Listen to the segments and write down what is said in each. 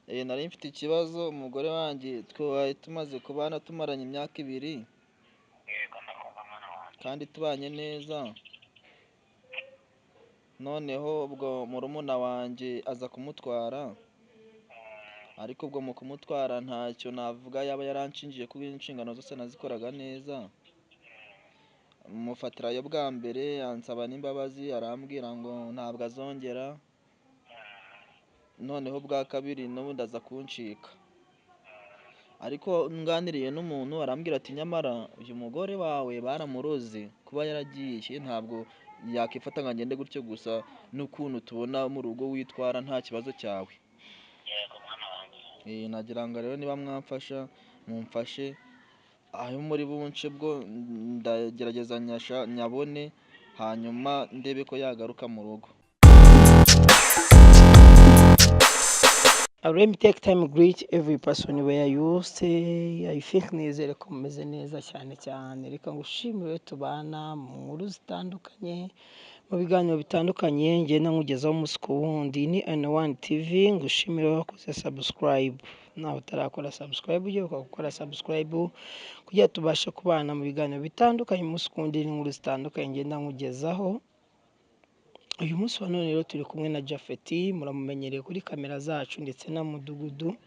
nari mfite ikibazo umugore wanjye twari tumaze kubana tumaranye imyaka 2 yego ndakumva mwana wanjye. kandi tubanye neza, noneho ubwo murumuna wanjye aza kumutwara, ariko ubwo mu kumutwara ntacyo navuga, yaba yaranshingiye kuko inshingano zose nazikoraga neza. Mufatirayo bwa mbere ansaba n'imbabazi, arambwira ngo ntabwo azongera, noneho bwa kabiri n'ubundi aza kuncika. Ariko nganiriye n'umuntu arambwira ati nyamara uyu mugore wawe baramuroze, kuba yaragiye ntabwo yakifata ngo agende gutyo gusa, n'ukuntu tubona mu rugo witwara nta kibazo cyawe. Yego mwana wanjye. Nagira ngo rero niba mwamfasha mumfashe, aho muri bunce bwo ndagerageza nyabone, hanyuma ndebe ko yagaruka mu rugo. Let me take time to greet every person where you stay. I think nizere ko mumeze neza cyane cyane. Reka ngushimire tubana mu nkuru zitandukanye, mu biganiro bitandukanye ngenda nkugezaho umunsi ku wundi. Ni N1 TV, ngushimire wakoze subscribe. Nawe utarakora subscribe ugiye gukora subscribe kugira tubashe kubana mu biganiro bitandukanye umunsi ku wundi n'inkuru zitandukanye ngenda nkugezaho. Uyu munsi wa none rero turi kumwe na Japhet, muramumenyereye kuri kamera zacu ndetse na Mudugudu.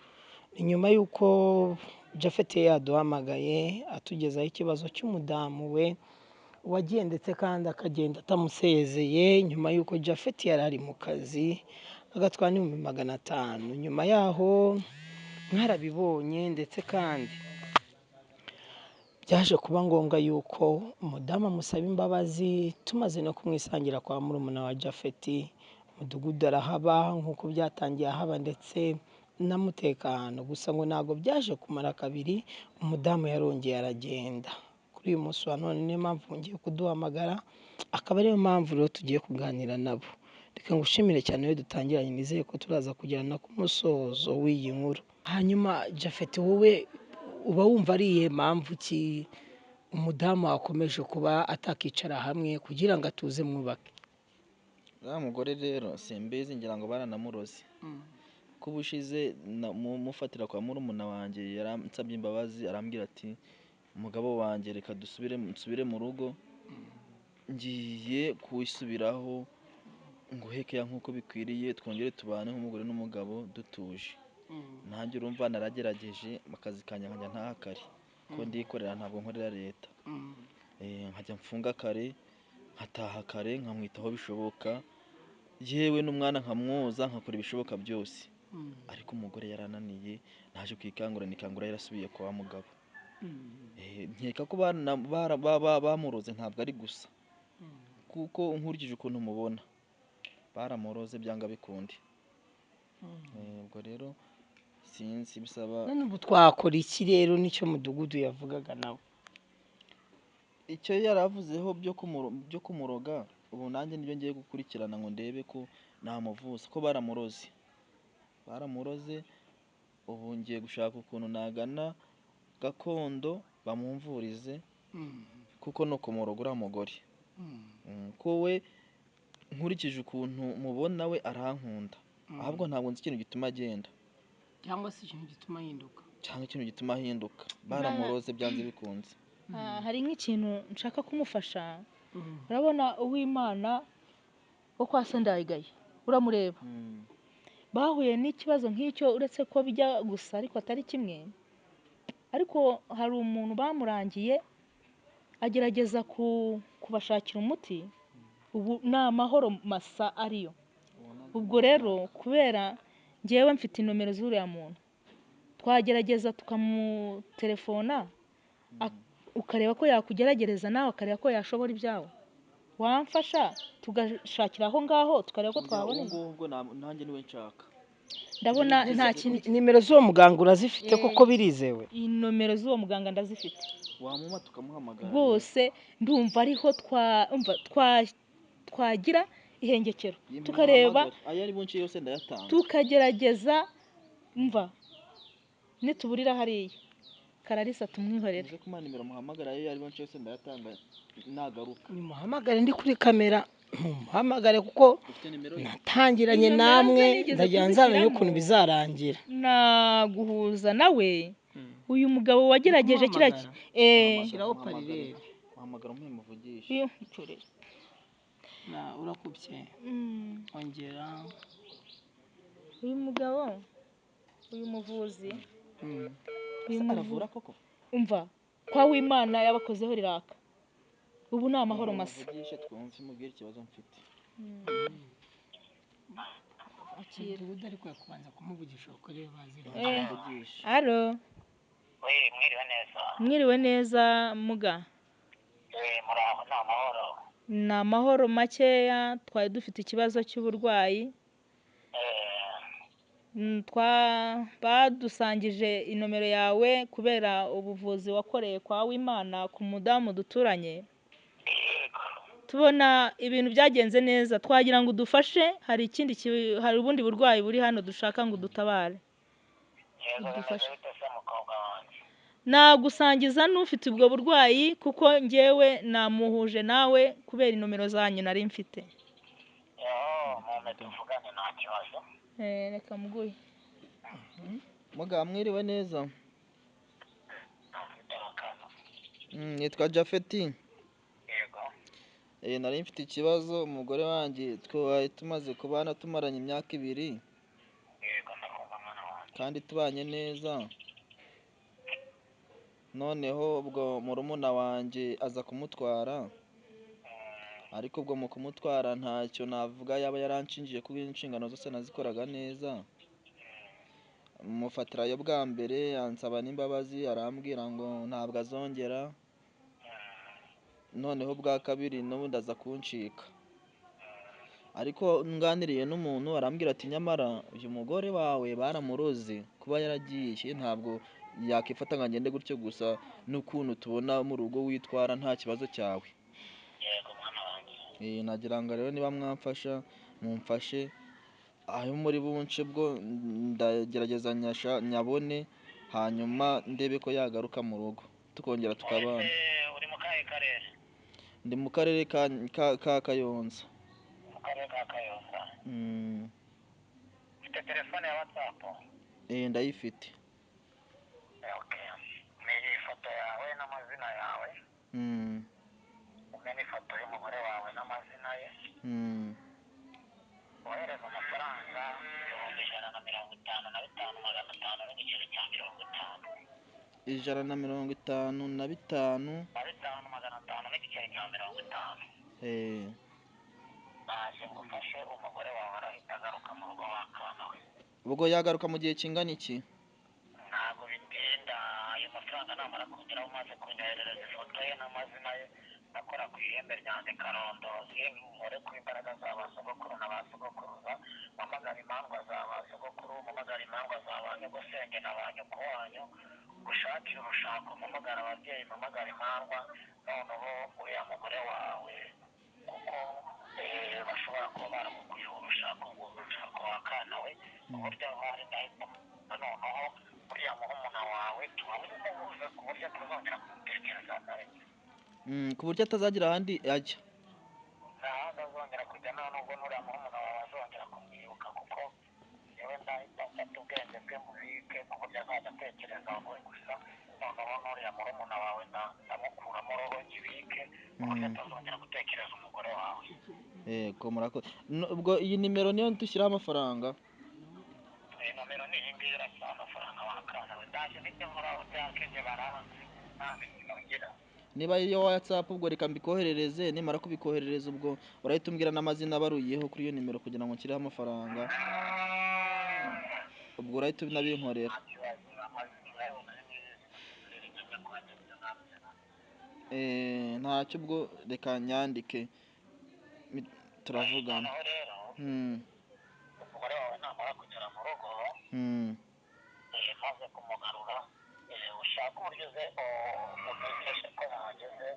Inyuma y'uko Japhet yaduhamagaye atugezaho ikibazo cy'umudamu we wagiye ndetse kandi akagenda atamusezeye, nyuma y'uko Japhet yari ari mu kazi agatwara n'ibihumbi 500. Nyuma yaho mwarabibonye ndetse kandi byaje kuba ngombwa yuko umudamu amusaba imbabazi, tumaze no kumwisangira kwa murumuna wa Japhet. Mudugudu arahaba nk'uko byatangiye ahaba ndetse n'umutekano, gusa ngo ntabwo byaje kumara kabiri umudamu yarongeye aragenda. Kuri uyu munsi wa none niyo mpamvu ngiye kuduhamagara, akaba ariyo mpamvu rero tugiye kuganira nabo. Reka ngushimire cyane iyo dutangiranye, nizeye ko turaza kugirana ku musozo w'iyi nkuru. Hanyuma Japhet, wowe uba wumva ari iyihe mpamvu ki umudamu akomeje kuba atakicara hamwe kugira ngo atuze mwubake? Mugore rero simbizi, ngira ngo baranamuroze. Kuba ushize mufatira kwa murumuna wanjye yaransabye imbabazi, arambwira ati umugabo wanjye reka nsubire mu rugo, ngiye kwisubiraho nguheke nk'uko bikwiriye, twongere tubane nk'umugore n'umugabo dutuje. Nanjye urumva naragerageje akazi kanjye nkajya ntaha kare, ko ndikorera ntabwo nkorera leta. Nkajya mfunga kare nkataha kare, nkamwitaho bishoboka, yewe n'umwana nkamwoza, nkakora ibishoboka byose. Ariko umugore yarananiye, naje kwikangura nikangura yarasubiye kwa mugabo. Nkeka ko bamuroze ntabwo ari gusa, kuko nkurikije ukuntu mubona baramuroze byanga bikundi. Ubwo rero sinzi bisaba. None ubu twakora iki rero? Nicyo Mudugudu yavugaga nawe. Icyo yaravuzeho byo kumuroga, ubu nanjye nibyo ngiye gukurikirana ngo ndebe ko namuvuza, ko baramuroze. Ubu ngiye gushaka ukuntu nagana gakondo bamumvurize, kuko no kumuroga uriya mugore. Ko we nkurikije ukuntu mubona we arankunda, ahubwo ntabwo nzi ikintu gituma agenda, cyangwa se ikintu gituma ahinduka, baramuroze byanze bikunze. Hari nk'ikintu nshaka kumufasha. Urabona Uwimana wo kwa Sendayigaye, uramureba, bahuye n'ikibazo nk'icyo, uretse ko bijya gusa ariko atari kimwe. Ariko hari umuntu bamurangiye agerageza kubashakira umuti, ubu ni amahoro masa ariyo. Ubwo rero kubera ngewe mfite inomero z'uriya muntu, twagerageza tukamutelefona, ukareba ko yakugeragereza nawe akareba ko yashobora ibyawe. Wamfasha tugashakira aho ngaho tukareba ko twabona. Ubwo nanjye niwe nshaka. Ndabona nta kintu. Nimero z'uwo muganga urazifite koko birizewe? Inomero z'uwo muganga ndazifite. Wamuma tukamuhamagara. Rwose ndumva ariho twagira ihengekero, tukareba ayari bunci yose ndayatanga, tukagerageza mva nituburira hariya Kararisa tumwihorere. Nje kuma nimero muhamagara, ayo yari bunci yose ndayatanga nagaruka. Muhamagare ndi kuri kamera. muhamagare kuko ufite nimero ye natangiranye Inomero ze namwe nigeze ndagira nzamenye kuzishyiramo. ukuntu bizarangira. naguhuza nawe uyu mugabo wagerageje kiriya Kumuhamagara. Shyiraho parirere. uhamagara umuvugisha iyo nshorera urakubye ongera. uyu mugabo uyu muvuzi uyu aravura koko umva kwa w'Imana yabakozeho riraka ubu ni amahoro masa. muvugishe twumve mubwire ikibazo mfite Akira udari kwe kubanza kumuvugisha uko rero bazira. muvugisha Alo, mwiriwe neza. mwiriwe neza muga. Muraho ni amahoro. Ni amahoro makeya, twari dufite ikibazo cy'uburwayi. Badusangije inomero yawe kubera ubuvuzi wakoreye kwa w'Imana ku mudamu duturanye. Tubona ibintu byagenze neza, twagira ngo udufashe, hari ubundi burwayi buri hano dushaka ngo udutabare. Udufashe. Nagusangiza n'ufite ubwo burwayi kuko njyewe namuhuje nawe kubera inomero zanyu nari mfite. tuvugane nta kibazo. Reka muguye. muga mwiriwe neza nitwa Jafeti. Yego. Nari mfite ikibazo umugore wanjye twari tumaze kubana tumaranye imyaka 2 Yego ndakumva mwana wanjye. kandi tubanye neza, noneho ubwo murumuna wanjye aza kumutwara, ariko ubwo mu kumutwara ntacyo navuga, yaba yaranshinjiye kuko inshingano zose nazikoraga neza. Mufatirayo bwa mbere ansaba n'imbabazi, arambwira ngo ntabwo azongera, noneho bwa kabiri n'ubundi aza kuncika. Ariko nganiriye n'umuntu arambwira ati nyamara uyu mugore wawe baramuroze kuba yaragiye, ntabwo yakifata ngo agende gutyo gusa, n'ukuntu tubona mu rugo witwara nta kibazo cyawe. Yego mwana wanjye. Nagira ngo rero niba mwamfasha mumfashe, aho muri bunce bwo ndagerageza nyabone, hanyuma ndebe ko yagaruka mu rugo tukongera tukabana. Uri mu kahe karere? Ndi mu karere ka Kayonza. Mu karere ka Kayonza. Ufite telefone ya WhatsApp? Ndayifite. Okay. Menya ifoto yawe n'amazina yawe. Umenya ifoto y'umugore wawe n'amazina ye. Wohereza amafaranga 155,500 n'igiceri cya 50. 155 500 n'igiceri cya 50. Naje ngufashe umugore wawe arahita agaruka mu rugo wakana we. ubwo yagaruka mu gihe kingana iki? Ntabwo bitinda, ayo mafaranga namara kugeraho umaze kunyoherereza ifoto ye n'amazina ye, nakora ku ihembe ryanjye karondozi, nkore ku imbaraga za ba sogokuru na ba sogokuruza, mpamagara imandwa za ba sogokuru, mpamagara imandwa za ba nyogosenge na ba nyoko wanyu, gushakira urushako, mpamagara ababyeyi, mpamagara imandwa, noneho uriya mugore wawe kuko bashobora kuba baramukwiye urushako wakana we, uburyo hari ndahita noneho uriya murumuna wawe tubamuhuze ku buryo atazongera kumutekereza na rimwe. Ku buryo atazagira ahandi ajya. Ntahandi azongera kujya, nta nubwo n'uriya murumuna wawe azongera kumwibuka, kuko yewe ndahita mfata ubwenge bwe mubike ku buryo azajya atekereza wowe gusa, noneho n'uriya murumuna wawe ndamukuramo roho nkibike ku buryo atazongera gutekereza umugore wawe. Yego murakoze. Ubwo iyi nimero niyo dushyiraho amafaranga? Iyi nomero ni iyi ngiyi irasaba amafaranga wakana we. Ndaje nijya muri aho byakenye baranze nta mikino ngira. Niba iyo WhatsApp ubwo reka mbikoherereze, nimara kubikoherereza ubwo urahita umbwira n'amazina abaruyeho kuri iyo nimero kugira ngo nshyireho amafaranga. Ubwo urahita unabinkorera. Ntacyo ubwo reka nyandike turavugana. Umugore wawe namara kugera mu rugo maze kumugarura, ushaka uburyo uze umumenyeshe ko yahageze.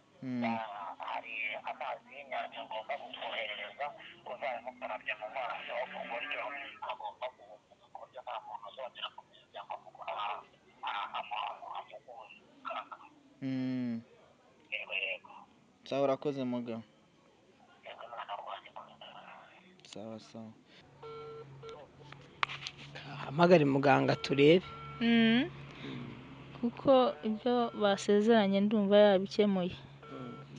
Hari amazi y'inyanja ngomba kutwoherereza, uzayamukarabye mu maso ku buryo agomba guhumuka, ku buryo nta muntu uzongera kumenya ngo amugura amuguye kaka. Yego. Sawa urakoze muga. Yego mwana wanjye. sawa sawa. hamagare muganga turebe. kuko ibyo basezeranye ndumva yabikemuye.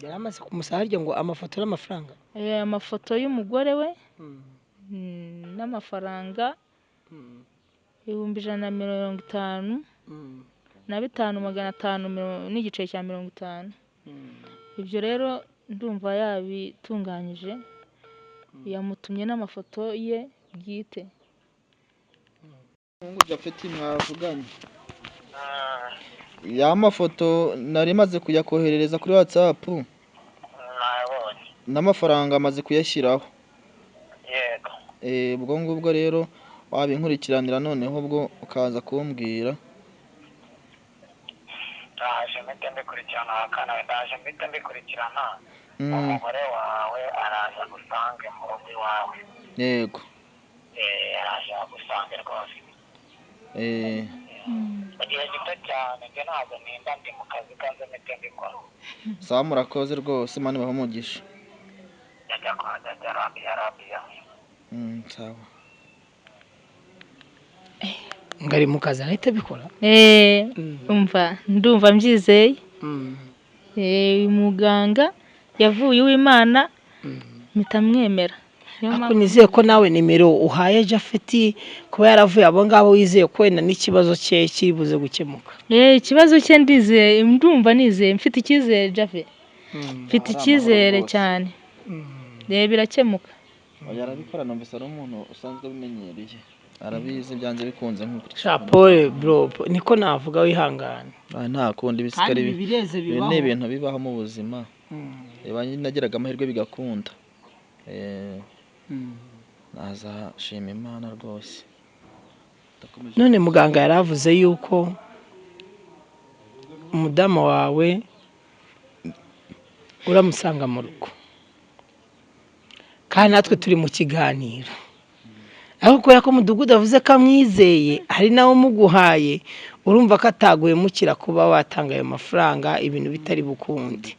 yari amaze kumusaba harya ngo amafoto n'amafaranga. Amafoto y'umugore we n'amafaranga 150 na 5,500 n'igice cya 50. Ibyo rero ndumva yabitunganyije, yamutumye n'amafoto ye bwite. Mungu Japhet mwavuganye. Ya mafoto nari maze kuyakoherereza kuri WhatsApp. nabonye. N'amafaranga amaze kuyashyiraho. Yego. Ubwo ngubwo rero wabinkurikiranira noneho ubwo ukaza kumbwira. ndaje mpite mbikurikirana kana ndaje mpite mbikurikirana. umugore wawe araza gusange mu rugo iwawe. Yego. araje agusange rwose. mu gihe gito cyane njye ntabwo ninda ndi mu kazi kanze mpite mbikora. Sawa murakoze rwose Imana ibahe umugisha. Jya kwa Dada Rabia. Sawa. ngari mu kazi ahita bikora. Ndumva mbyizeye. Muganga yavuye uw'Imana mpita mwemera. Ako nizeye ko nawe nimero uhaye Japhet kuba yaravuye abo ngabo wizeye ko wenda n'ikibazo cye kibuze gukemuka. Ikibazo cye ndizeye, ndumva nizeye, mfite icyizere Japhet. Mfite icyizere cyane. Birakemuka. Yarabikora numvise ari umuntu usanzwe bimenyereye. Arabizi byanze bikunze nk'uko. Chapeau bro, niko navuga wihangana. Nta kundi bisikari bibaho. Ni ibintu bibaho mu buzima. Nagiraga amahirwe bigakunda. Naza shima Imana rwose. None muganga yaravuze yuko umudamu wawe uramusanga mu rugo, kandi natwe turi mu kiganiro, ariko kubera ko Mudugudu avuze ko amwizeye hari nawe umuguhaye, urumva ko ataguye mukira kuba watanga ayo mafaranga ibintu bitari bukunde.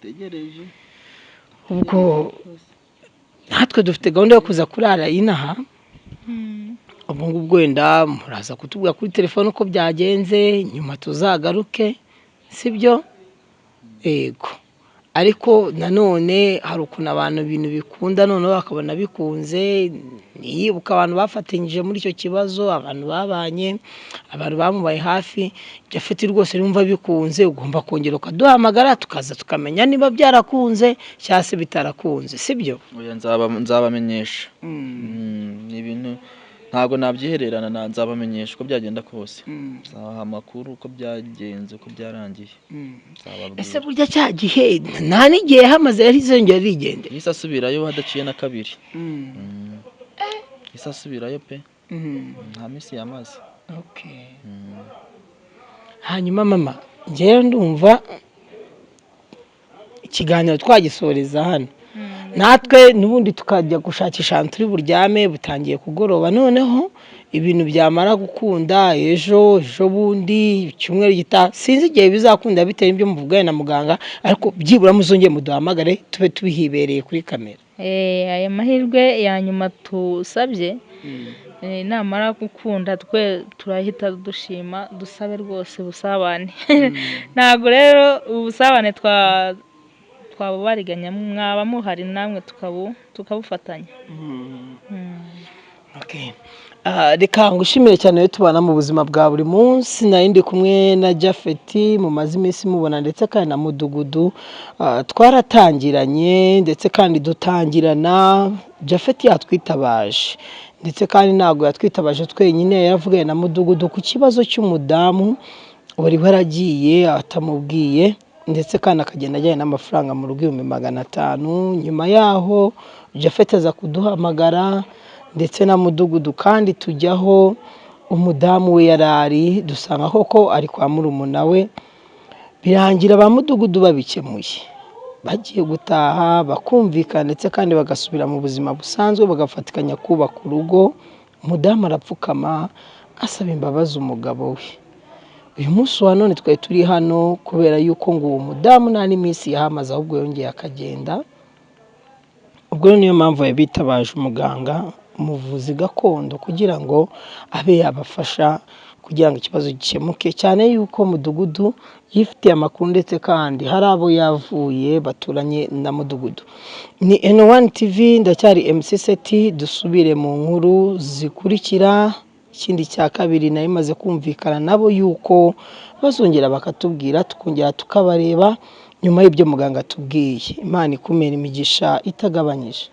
Ubwo natwe dufite gahunda yo kuza kurara inaha. Ubwo ngubwo wenda muraza kutubwira kuri telefone uko byagenze, nyuma tuzagaruke, sibyo? Yego. Ariko nanone hari ukuntu abantu ibintu bikunda noneho bakabona bikunze. Niyibuka abantu bafatanyije muri icyo kibazo, abantu babanye, abantu bamubaye hafi. Japhet rwose yumva bikunze, ugomba kongera ukaduhamagara tukaza tukamenya niba byarakunze cyangwa se bitarakunze, sibyo? Oya nzabamenyesha. Ni ibintu ntabwo nabyihererana, nzabamenyesha uko byagenda kose. Nzabaha amakuru uko byagenze, uko byarangiye. Ese burya cya gihe nta n'igihe hamaze yari izongera rigende. Yise asubirayo hadaciye na kabiri. Yise asubirayo pe. Nta minsi yamaze. Okay. Hanyuma mama, njyewe ndumva ikiganiro twagisoreza hano. Natwe nubundi tukajya gushakisha ahantu turi buryame, butangiye kugoroba, noneho ibintu byamara gukunda ejo bundi icyumweru gitaha, sinzi igihe bizakunda bitewe n'ibyo muvuganye na muganga, ariko byibura muzongeye muduhamagare tube tubihibereye kuri kamera. Aya mahirwe ya nyuma tusabye, namara gukunda twe turahita dushima, dusabe rwose busabane. Ntabwo rero ubusabane twabubariganya, mwaba muhari namwe tukabufatanya. Okay. Reka ngushimire cyane tubana mu buzima bwa buri munsi. Ndi kumwe na Japhet mumaze iminsi mubona, ndetse kandi na Mudugudu twaratangiranye, ndetse kandi dutangirana. Japhet yatwitabaje, ndetse kandi ntabwo yatwitabaje twenyine, yaravuganye na Mudugudu ku kibazo cy'umudamu wari waragiye atamubwiye, ndetse kandi akagenda ajyanye n'amafaranga mu rugo 500. Nyuma yaho Japhet aza kuduhamagara ndetse na Mudugudu, kandi tujyaho umudamu we yarari, dusanga koko ari kwa murumuna we. Birangira ba Mudugudu babikemuye, bagiye gutaha bakumvikana, ndetse kandi bagasubira mu buzima busanzwe, bagafatikanya kubaka urugo. Umudamu arapfukama asaba imbabazi umugabo we. Uyu munsi wa none twari turi hano kubera yuko ngo uwo mudamu nta n'iminsi yahamaze, ahubwo yongeye akagenda. Ubwo niyo mpamvu yabitabaje umuganga umuvuzi gakondo kugira ngo abe yabafasha kugira ngo ikibazo gikemuke, cyane yuko mudugudu yifitiye amakuru ndetse kandi hari abo yavuye baturanye na mudugudu. Ni N1 TV, ndacyari MC Seti, dusubire mu nkuru zikurikira. Ikindi cya kabiri nayo imaze kumvikana nabo yuko bazongera bakatubwira tukongera tukabareba nyuma y'ibyo muganga tubwiye. Imana ikumera imigisha itagabanyije.